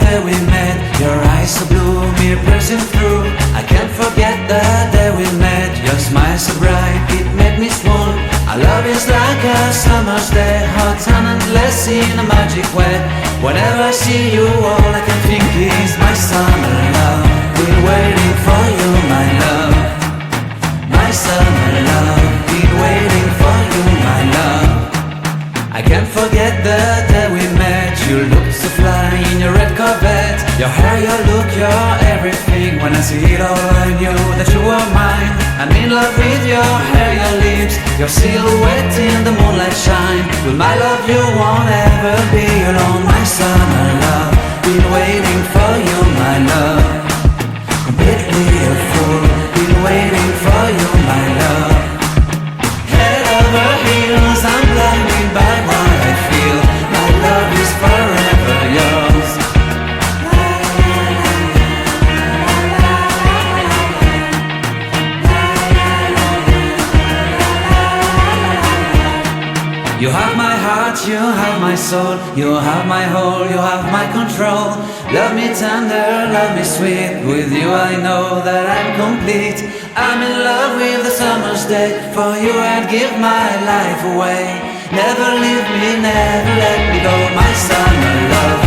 day we met. Your eyes so blue, me piercing through. I can't forget the day we met. Your smile so bright, it made me swoon. Our love is like a summer's day, hot and endless in a magic way. Whenever I see you, all I can think is my summer love. Been waiting for you, my love. My summer love. Been waiting for you, my love. I can't forget the day we met. You looked so fly in your red Corvette. Your hair, your look, your everything. When I see it all, I knew that you were mine. I'm in love with your hair, your lips, your silhouette in the moonlight shine. With my love you won't ever be alone. My summer love, been waiting for you, my love. Completely a fool, been waiting for you, my love. Head over heels, I'm blinded by what I feel. My love is forever yours. You have my heart, you have my soul. You have my whole, you have my control. Love me tender, love me sweet. With you I know that I'm complete. I'm in love with the summer's day. For you I'd give my life away. Never leave me, never let me go. My summer love,